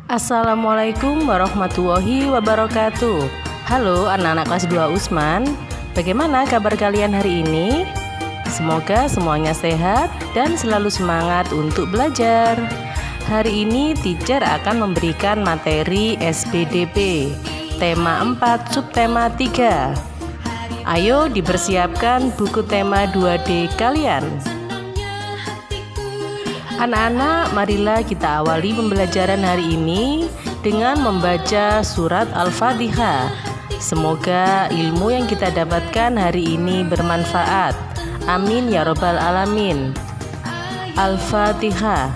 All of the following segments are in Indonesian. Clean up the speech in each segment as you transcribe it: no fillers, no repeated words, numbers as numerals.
Assalamualaikum warahmatullahi wabarakatuh. Halo anak-anak kelas 2 Usman. Bagaimana kabar kalian hari ini? Semoga semuanya sehat dan selalu semangat untuk belajar. Hari ini teacher akan memberikan materi SPDP tema 4 subtema 3. Ayo dipersiapkan buku tema 2D kalian. Anak-anak, marilah kita awali pembelajaran hari ini dengan membaca surat Al-Fatihah. Semoga ilmu yang kita dapatkan hari ini bermanfaat. Amin ya robbal alamin. Al-Fatihah.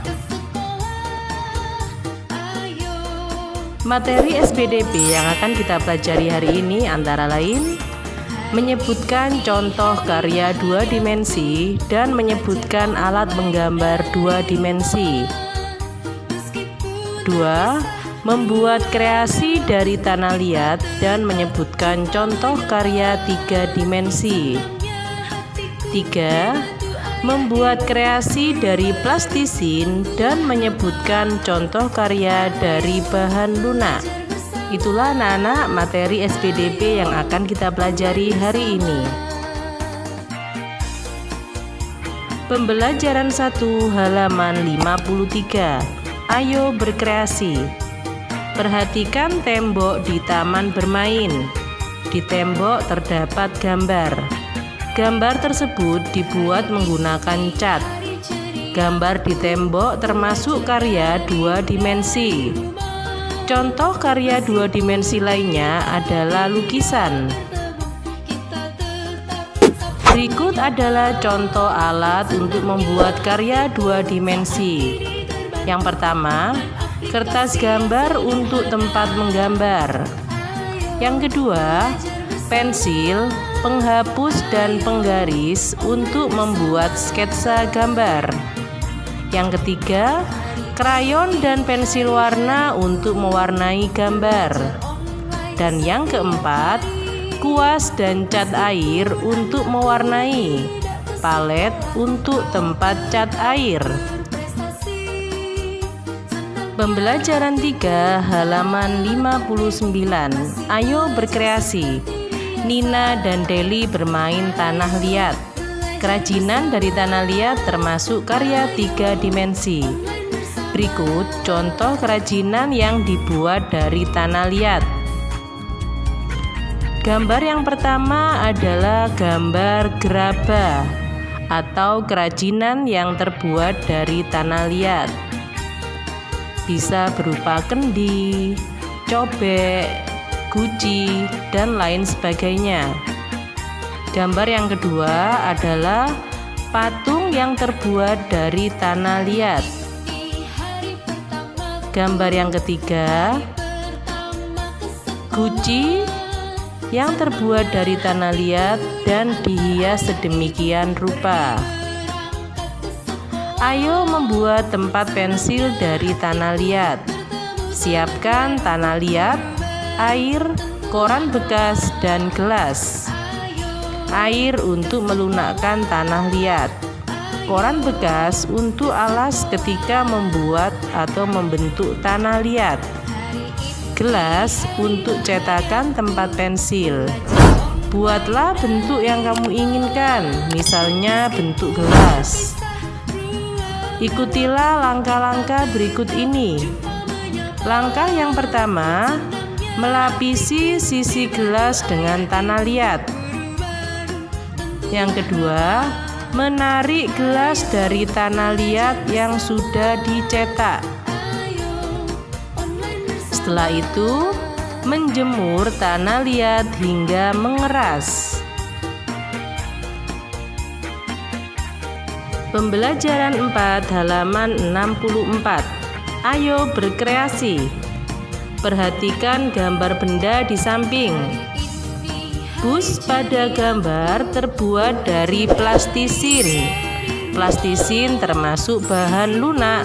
Materi SPDP yang akan kita pelajari hari ini antara lain menyebutkan contoh karya 2 dimensi dan menyebutkan alat menggambar 2 dimensi. 2. Membuat kreasi dari tanah liat dan menyebutkan contoh karya 3 dimensi. 3. Membuat kreasi dari plastisin dan menyebutkan contoh karya dari bahan lunak. Itulah anak-anak materi SPDP yang akan kita pelajari hari ini. Pembelajaran 1 halaman 53. Ayo berkreasi. Perhatikan tembok di taman bermain. Di tembok terdapat gambar. Gambar tersebut dibuat menggunakan cat. Gambar di tembok termasuk karya 2 dimensi. Contoh karya 2 dimensi lainnya adalah lukisan. Berikut adalah contoh alat untuk membuat karya 2 dimensi. Yang pertama, kertas gambar untuk tempat menggambar. Yang kedua, pensil, penghapus dan penggaris untuk membuat sketsa gambar. Yang ketiga, krayon dan pensil warna untuk mewarnai gambar. Dan yang keempat, kuas dan cat air untuk mewarnai, palet untuk tempat cat air. Pembelajaran 3 halaman 59. Ayo berkreasi. Nina dan Deli bermain tanah liat. Kerajinan dari tanah liat termasuk karya 3 dimensi. Berikut contoh kerajinan yang dibuat dari tanah liat. Gambar yang pertama adalah gambar gerabah atau kerajinan yang terbuat dari tanah liat. Bisa berupa kendi, cobek, guci, dan lain sebagainya. Gambar yang kedua adalah patung yang terbuat dari tanah liat. Gambar yang ketiga, guci yang terbuat dari tanah liat dan dihias sedemikian rupa. Ayo membuat tempat pensil dari tanah liat. Siapkan tanah liat, air, koran bekas, dan gelas. Air untuk melunakkan tanah liat. Koran bekas untuk alas ketika membuat atau membentuk tanah liat. Gelas untuk cetakan tempat pensil. Buatlah bentuk yang kamu inginkan, misalnya bentuk gelas. Ikutilah langkah-langkah berikut ini. Langkah yang pertama, melapisi sisi gelas dengan tanah liat. Yang kedua, menarik gelas dari tanah liat yang sudah dicetak. Setelah itu, menjemur tanah liat hingga mengeras. Pembelajaran 4 halaman 64. Ayo berkreasi. Perhatikan gambar benda di samping. Bus pada gambar terbuat dari plastisin. Plastisin termasuk bahan lunak.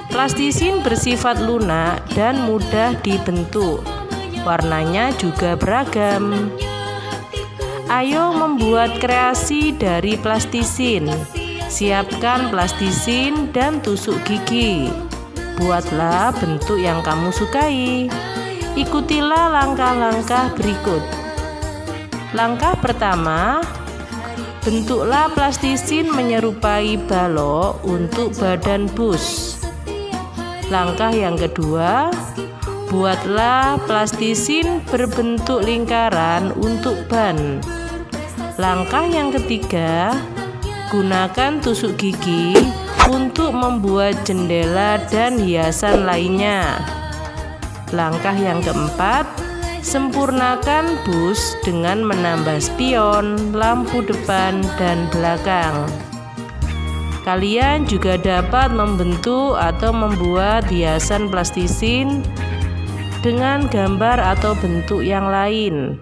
Plastisin bersifat lunak dan mudah dibentuk. Warnanya juga beragam. Ayo membuat kreasi dari plastisin. Siapkan plastisin dan tusuk gigi. Buatlah bentuk yang kamu sukai. Ikutilah langkah-langkah berikut. Langkah pertama, bentuklah plastisin menyerupai balok untuk badan bus. Langkah yang kedua, buatlah plastisin berbentuk lingkaran untuk ban. Langkah yang ketiga, gunakan tusuk gigi untuk membuat jendela dan hiasan lainnya. Langkah yang keempat, sempurnakan bus dengan menambah spion, lampu depan, dan belakang. Kalian juga dapat membentuk atau membuat hiasan plastisin dengan gambar atau bentuk yang lain.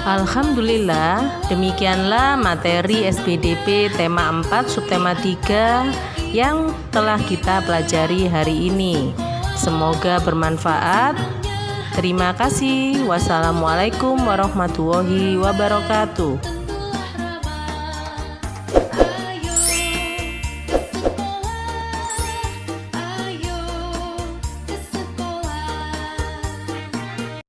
Alhamdulillah, demikianlah materi SPDP tema 4 subtema 3 yang telah kita pelajari hari ini. Semoga bermanfaat. Terima kasih. Wassalamualaikum warahmatullahi wabarakatuh.